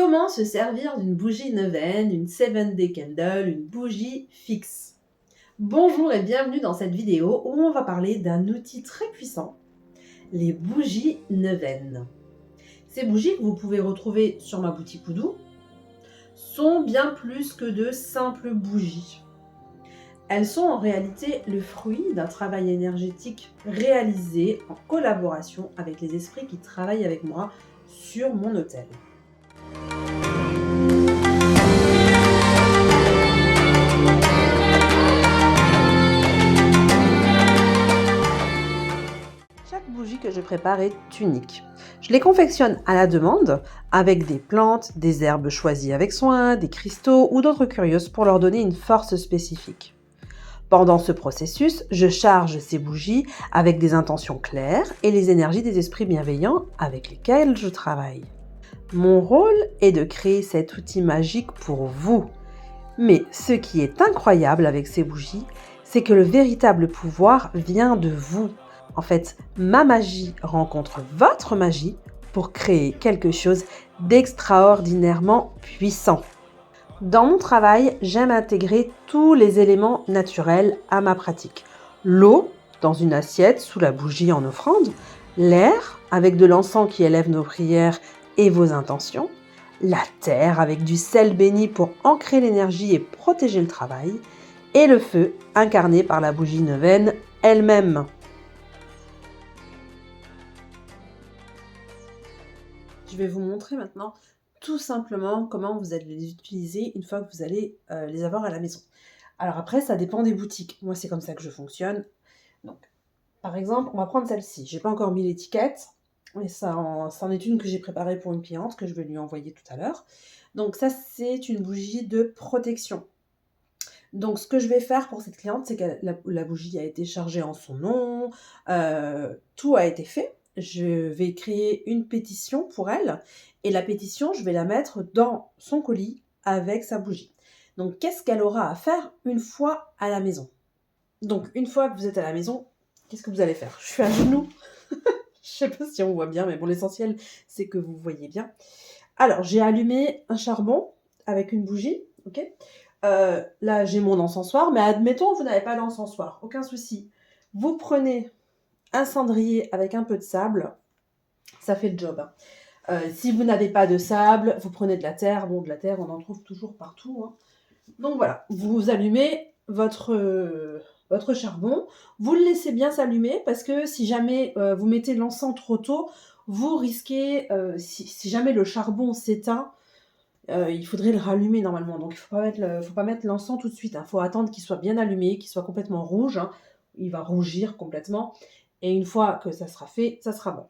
Comment se servir d'une bougie neuvaine, une 7-day candle, une bougie fixe? Bonjour et bienvenue dans cette vidéo où on va parler d'un outil très puissant, les bougies neuvaines. Ces bougies que vous pouvez retrouver sur ma boutique Oudou sont bien plus que de simples bougies. Elles sont en réalité le fruit d'un travail énergétique réalisé en collaboration avec les esprits qui travaillent avec moi sur mon hôtel. Chaque bougie que je prépare est unique. Je les confectionne à la demande avec des plantes, des herbes choisies avec soin, des cristaux ou d'autres curieuses pour leur donner une force spécifique. Pendant ce processus, je charge ces bougies avec des intentions claires et les énergies des esprits bienveillants avec lesquels je travaille. Mon rôle est de créer cet outil magique pour vous. Mais ce qui est incroyable avec ces bougies, c'est que le véritable pouvoir vient de vous. En fait, ma magie rencontre votre magie pour créer quelque chose d'extraordinairement puissant. Dans mon travail, j'aime intégrer tous les éléments naturels à ma pratique. L'eau dans une assiette sous la bougie en offrande, l'air avec de l'encens qui élève nos prières et vos intentions, la terre avec du sel béni pour ancrer l'énergie et protéger le travail, et le feu incarné par la bougie neuvaine elle-même. Je vais vous montrer maintenant tout simplement comment vous allez les utiliser une fois que vous allez les avoir à la maison. Alors après, ça dépend des boutiques. Moi, c'est comme ça que je fonctionne. Donc, par exemple, on va prendre celle-ci. J'ai pas encore mis l'étiquette, mais c'en est une que j'ai préparée pour une cliente que je vais lui envoyer tout à l'heure. Donc ça, c'est une bougie de protection. Donc ce que je vais faire pour cette cliente, c'est que la bougie a été chargée en son nom, tout a été fait. Je vais créer une pétition pour elle et la pétition, je vais la mettre dans son colis avec sa bougie. Donc qu'est-ce qu'elle aura à faire une fois à la maison? Donc une fois que vous êtes à la maison, qu'est-ce que vous allez faire? Je suis à genoux. Je sais pas si on voit bien, mais bon, l'essentiel, c'est que vous voyez bien. Alors, j'ai allumé un charbon avec une bougie, ok? Là, j'ai mon encensoir, mais admettons, vous n'avez pas d'encensoir, aucun souci. Vous prenez un cendrier avec un peu de sable, ça fait le job. Hein. Si vous n'avez pas de sable, vous prenez de la terre. Bon, de la terre, on en trouve toujours partout. Hein. Donc voilà, vous allumez votre charbon, vous le laissez bien s'allumer parce que si jamais vous mettez l'encens trop tôt, vous risquez, si jamais le charbon s'éteint, il faudrait le rallumer normalement. Donc il ne faut pas mettre l'encens tout de suite. Il faut attendre qu'il soit bien allumé, qu'il soit complètement rouge. Hein. Il va rougir complètement. Et une fois que ça sera fait, ça sera bon.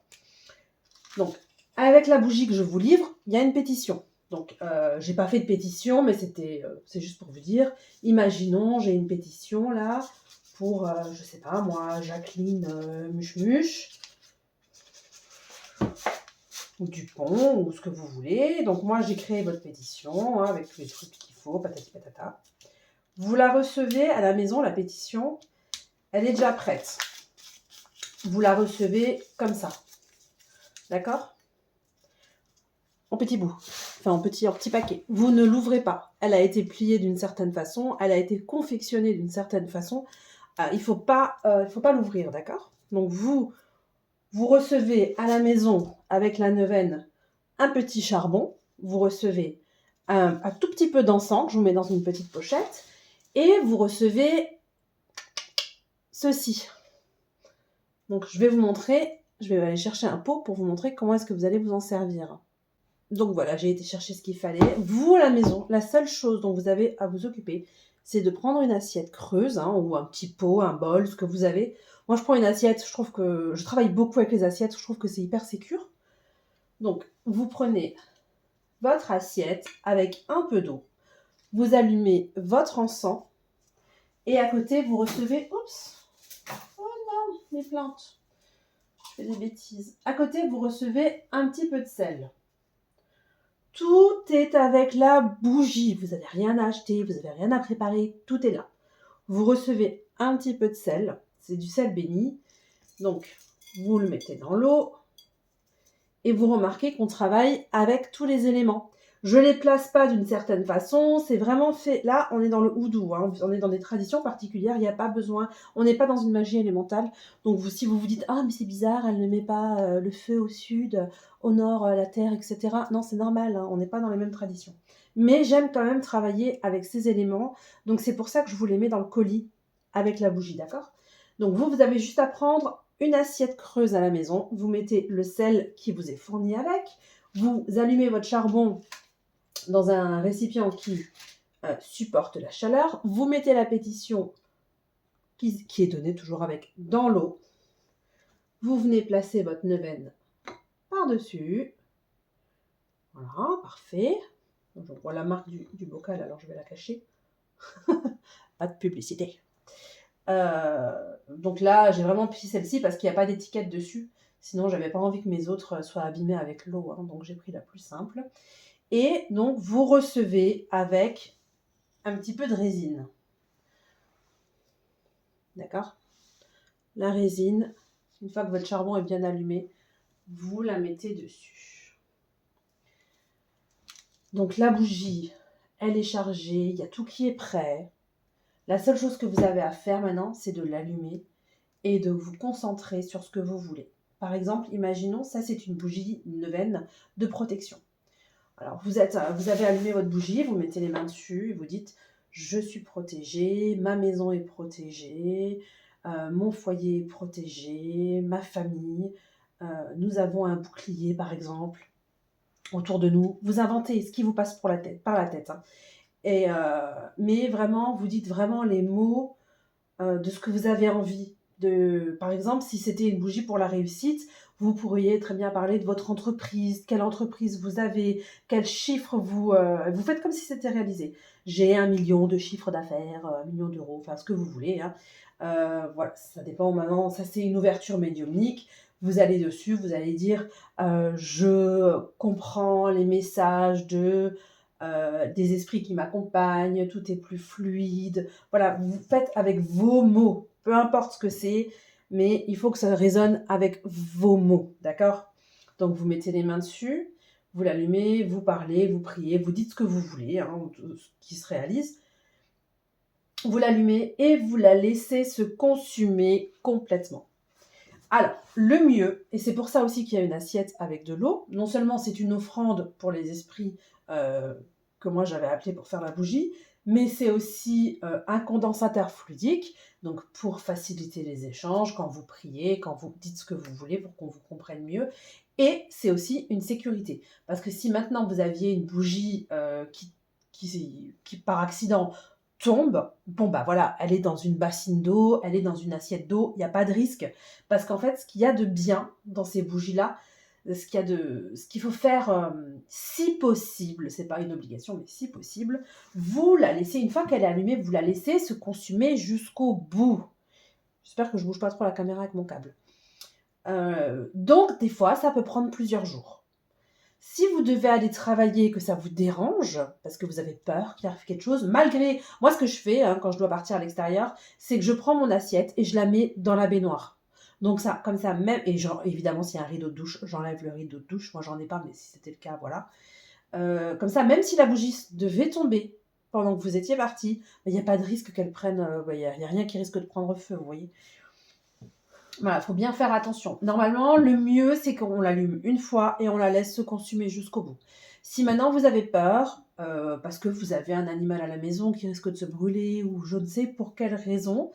Donc, avec la bougie que je vous livre, il y a une pétition. Donc, j'ai pas fait de pétition, mais c'est juste pour vous dire. Imaginons, j'ai une pétition là pour, je sais pas moi, Jacqueline Muche ou Dupont ou ce que vous voulez. Donc moi, j'ai créé votre pétition hein, avec tous les trucs qu'il faut, patati patata. Vous la recevez à la maison, la pétition. Elle est déjà prête. Vous la recevez comme ça. D'accord ? En petit bout, enfin en petit paquet. Vous ne l'ouvrez pas. Elle a été pliée d'une certaine façon, elle a été confectionnée d'une certaine façon. Il ne faut pas l'ouvrir, d'accord ? Donc vous recevez à la maison avec la neuvaine un petit charbon, vous recevez un tout petit peu d'encens que je vous mets dans une petite pochette et vous recevez ceci. Donc je vais vous montrer, je vais aller chercher un pot pour vous montrer comment est-ce que vous allez vous en servir. Donc voilà, j'ai été chercher ce qu'il fallait. Vous, à la maison, la seule chose dont vous avez à vous occuper, c'est de prendre une assiette creuse, hein, ou un petit pot, un bol, ce que vous avez. Moi, je prends une assiette, je trouve que... Je travaille beaucoup avec les assiettes, je trouve que c'est hyper sécure. Donc, vous prenez votre assiette avec un peu d'eau. Vous allumez votre encens. Et à côté, vous recevez... Oups! Oh non, mes plantes. Je fais des bêtises. À côté, vous recevez un petit peu de sel. Tout est avec la bougie. Vous n'avez rien à acheter, vous n'avez rien à préparer, tout est là. Vous recevez un petit peu de sel, c'est du sel béni. Donc, vous le mettez dans l'eau et vous remarquez qu'on travaille avec tous les éléments. Je les place pas d'une certaine façon, c'est vraiment fait. Là, on est dans le houdou, hein, on est dans des traditions particulières, il n'y a pas besoin, on n'est pas dans une magie élémentale. Donc si vous vous dites ah mais c'est bizarre, elle ne met pas le feu au sud, au nord la terre, etc. Non, c'est normal, hein, on n'est pas dans les mêmes traditions. Mais j'aime quand même travailler avec ces éléments, donc c'est pour ça que je vous les mets dans le colis avec la bougie, d'accord? Donc vous avez juste à prendre une assiette creuse à la maison, vous mettez le sel qui vous est fourni avec, vous allumez votre charbon dans un récipient qui supporte la chaleur. Vous mettez la pétition qui est donnée toujours avec dans l'eau. Vous venez placer votre neuvaine par-dessus. Voilà, parfait. Je vois la marque du bocal, alors je vais la cacher. Pas de publicité. Donc là, j'ai vraiment pris celle-ci parce qu'il n'y a pas d'étiquette dessus. Sinon, j'avais pas envie que mes autres soient abîmés avec l'eau. Hein, donc j'ai pris la plus simple. Et donc, vous recevez avec un petit peu de résine. D'accord? La résine, une fois que votre charbon est bien allumé, vous la mettez dessus. Donc la bougie, elle est chargée, il y a tout qui est prêt. La seule chose que vous avez à faire maintenant, c'est de l'allumer et de vous concentrer sur ce que vous voulez. Par exemple, imaginons, ça c'est une bougie neuvaine de protection. Alors vous avez allumé votre bougie, vous mettez les mains dessus et vous dites « Je suis protégée, ma maison est protégée, mon foyer est protégé, ma famille, nous avons un bouclier par exemple autour de nous. » Vous inventez ce qui vous passe par la tête. Hein. Mais vraiment, vous dites vraiment les mots de ce que vous avez envie. Par exemple, si c'était une bougie pour la réussite, vous pourriez très bien parler de votre entreprise, quelle entreprise vous avez, quel chiffre vous faites comme si c'était réalisé. J'ai 1 million de chiffre d'affaires, 1 million d'euros, enfin ce que vous voulez. Hein. Voilà, ça dépend maintenant, ça c'est une ouverture médiumnique. Vous allez dessus, vous allez dire je comprends les messages des esprits qui m'accompagnent, tout est plus fluide. Voilà, vous faites avec vos mots, peu importe ce que c'est, mais il faut que ça résonne avec vos mots, d'accord? Donc vous mettez les mains dessus, vous l'allumez, vous parlez, vous priez, vous dites ce que vous voulez, hein, ce qui se réalise. Vous l'allumez et vous la laissez se consumer complètement. Alors, le mieux, et c'est pour ça aussi qu'il y a une assiette avec de l'eau, non seulement c'est une offrande pour les esprits que moi j'avais appelés pour faire la bougie, mais c'est aussi un condensateur fluidique, donc pour faciliter les échanges, quand vous priez, quand vous dites ce que vous voulez pour qu'on vous comprenne mieux. Et c'est aussi une sécurité, parce que si maintenant vous aviez une bougie qui par accident tombe, bon bah voilà, elle est dans une bassine d'eau, elle est dans une assiette d'eau, il n'y a pas de risque. Parce qu'en fait, ce qu'il y a de bien dans ces bougies-là, ce qu'il faut faire, si possible, c'est pas une obligation, mais si possible, vous la laissez, une fois qu'elle est allumée, vous la laissez se consumer jusqu'au bout. J'espère que je bouge pas trop la caméra avec mon câble. Donc, des fois, ça peut prendre plusieurs jours. Si vous devez aller travailler, que ça vous dérange, parce que vous avez peur qu'il arrive quelque chose, malgré... Moi, ce que je fais quand je dois partir à l'extérieur, c'est que je prends mon assiette et je la mets dans la baignoire. Donc ça, comme ça, même... Et évidemment, s'il y a un rideau de douche, j'enlève le rideau de douche. Moi, j'en ai pas, mais si c'était le cas, voilà. Comme ça, même si la bougie devait tomber pendant que vous étiez parti, il n'y a pas de risque qu'elle prenne... Il n'y a rien qui risque de prendre feu, vous voyez. Voilà, il faut bien faire attention. Normalement, le mieux, c'est qu'on l'allume une fois et on la laisse se consumer jusqu'au bout. Si maintenant vous avez peur, parce que vous avez un animal à la maison qui risque de se brûler ou je ne sais pour quelle raison,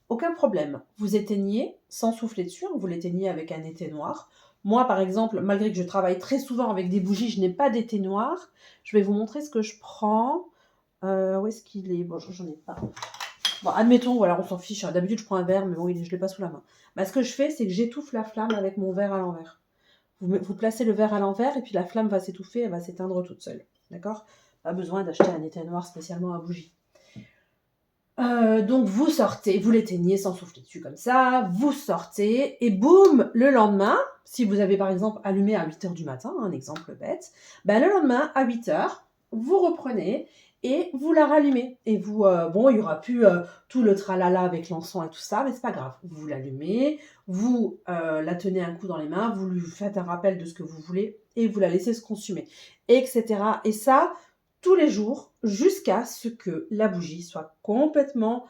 aucun problème. Vous éteignez sans souffler dessus, vous l'éteignez avec un éteignoir. Moi, par exemple, malgré que je travaille très souvent avec des bougies, je n'ai pas d'éteignoir. Je vais vous montrer ce que je prends. Où est-ce qu'il est? Bon, j'en ai pas. Bon, admettons, voilà, on s'en fiche. D'habitude, je prends un verre, mais bon, je ne l'ai pas sous la main. Bah, ce que je fais, c'est que j'étouffe la flamme avec mon verre à l'envers. Vous placez le verre à l'envers et puis la flamme va s'étouffer, elle va s'éteindre toute seule. D'accord? Pas besoin d'acheter un éteignoir spécialement à bougie. Donc vous sortez, vous l'éteignez sans souffler dessus comme ça, vous sortez et boum, le lendemain, si vous avez par exemple allumé à 8h du matin, un exemple bête, ben le lendemain à 8h, vous reprenez et vous la rallumez. Et vous, bon, il y aura plus tout le tralala avec l'encens et tout ça, mais c'est pas grave. Vous l'allumez, vous la tenez un coup dans les mains, vous lui faites un rappel de ce que vous voulez et vous la laissez se consumer. etc. Et ça, tous les jours, jusqu'à ce que la bougie soit complètement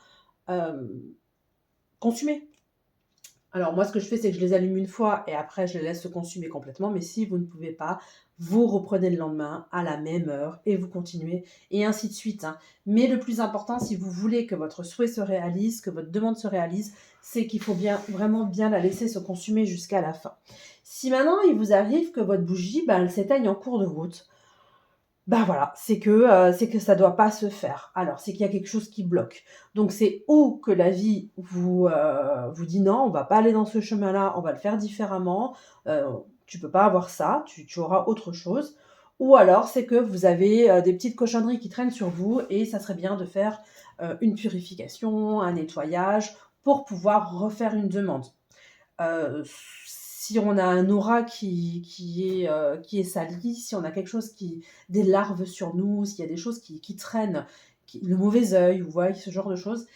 consumée. Alors moi, ce que je fais, c'est que je les allume une fois et après, je les laisse se consumer complètement. Mais si vous ne pouvez pas, vous reprenez le lendemain à la même heure et vous continuez et ainsi de suite, hein. Mais le plus important, si vous voulez que votre souhait se réalise, que votre demande se réalise, c'est qu'il faut bien, vraiment bien la laisser se consumer jusqu'à la fin. Si maintenant, il vous arrive que votre bougie, elle s'éteigne en cours de route, voilà, c'est que ça doit pas se faire. Alors, c'est qu'il y a quelque chose qui bloque. Donc, c'est ou que la vie vous dit: «Non, on va pas aller dans ce chemin-là, on va le faire différemment, tu peux pas avoir ça, tu auras autre chose». Ou alors, c'est que vous avez, des petites cochonneries qui traînent sur vous et ça serait bien de faire, une purification, un nettoyage pour pouvoir refaire une demande. Si on a un aura qui est sali, si on a quelque chose qui des larves sur nous, s'il y a des choses qui traînent, le mauvais œil, vous voyez? Ce genre de choses,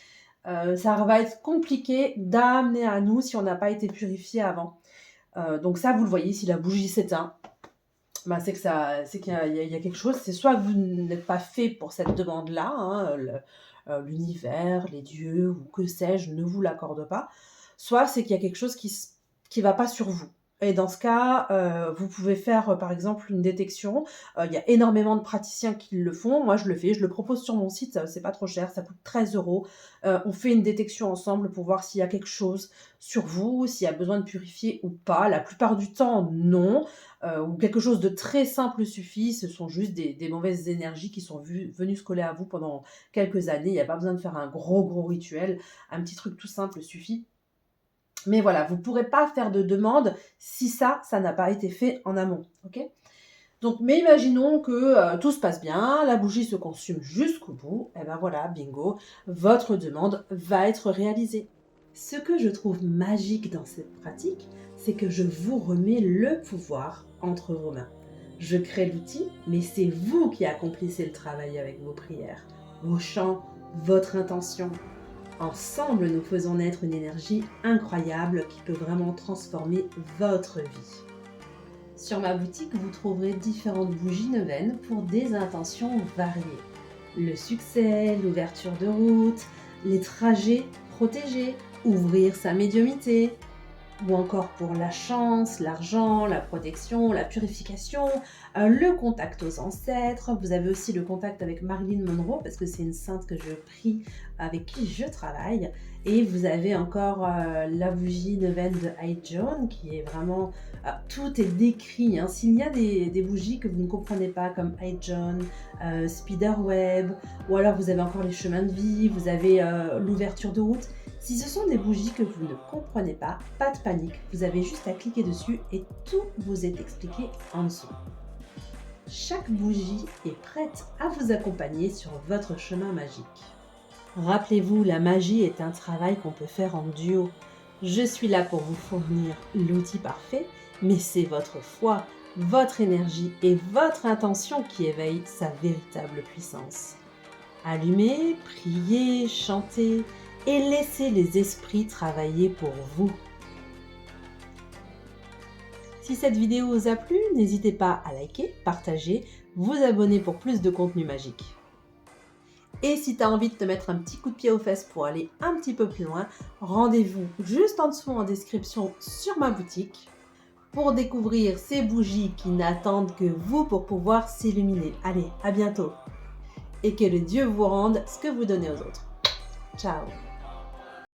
ça va être compliqué d'amener à nous si on n'a pas été purifié avant. Donc ça, vous le voyez, si la bougie s'éteint, c'est qu'il y a quelque chose. C'est soit que vous n'êtes pas fait pour cette demande-là, hein, l'univers, les dieux ou que sais-je ne vous l'accordent pas, soit c'est qu'il y a quelque chose qui va pas sur vous. Et dans ce cas, vous pouvez faire, par exemple, une détection. Il y a énormément de praticiens qui le font. Moi, je le fais, je le propose sur mon site, c'est pas trop cher, ça coûte 13 €. On fait une détection ensemble pour voir s'il y a quelque chose sur vous, s'il y a besoin de purifier ou pas. La plupart du temps, non. Ou quelque chose de très simple suffit. Ce sont juste des mauvaises énergies qui sont venues se coller à vous pendant quelques années. Il n'y a pas besoin de faire un gros rituel. Un petit truc tout simple suffit. Mais voilà, vous ne pourrez pas faire de demande si ça n'a pas été fait en amont. Ok ? Donc, mais imaginons que tout se passe bien, la bougie se consume jusqu'au bout, et ben voilà, bingo, votre demande va être réalisée. Ce que je trouve magique dans cette pratique, c'est que je vous remets le pouvoir entre vos mains. Je crée l'outil, mais c'est vous qui accomplissez le travail avec vos prières, vos chants, votre intention. Ensemble, nous faisons naître une énergie incroyable qui peut vraiment transformer votre vie. Sur ma boutique, vous trouverez différentes bougies neuvaines pour des intentions variées. Le succès, l'ouverture de route, les trajets protégés, ouvrir sa médiumnité, ou encore pour la chance, l'argent, la protection, la purification, le contact aux ancêtres. Vous avez aussi le contact avec Marilyn Monroe, parce que c'est une sainte que je prie, avec qui je travaille. Et vous avez encore la bougie neuvaine de Hyde John, qui est vraiment... tout est décrit, hein. S'il y a des bougies que vous ne comprenez pas, comme Hyde John, Spiderweb, ou alors vous avez encore les chemins de vie, vous avez l'ouverture de route. Si ce sont des bougies que vous ne comprenez pas, pas de panique, vous avez juste à cliquer dessus et tout vous est expliqué en dessous. Chaque bougie est prête à vous accompagner sur votre chemin magique. Rappelez-vous, la magie est un travail qu'on peut faire en duo. Je suis là pour vous fournir l'outil parfait, mais c'est votre foi, votre énergie et votre intention qui éveillent sa véritable puissance. Allumez, priez, chantez et laissez les esprits travailler pour vous. Si cette vidéo vous a plu, n'hésitez pas à liker, partager, vous abonner pour plus de contenu magique. Et si tu as envie de te mettre un petit coup de pied aux fesses pour aller un petit peu plus loin, rendez-vous juste en dessous en description sur ma boutique pour découvrir ces bougies qui n'attendent que vous pour pouvoir s'illuminer. Allez, à bientôt! Et que le Dieu vous rende ce que vous donnez aux autres. Ciao!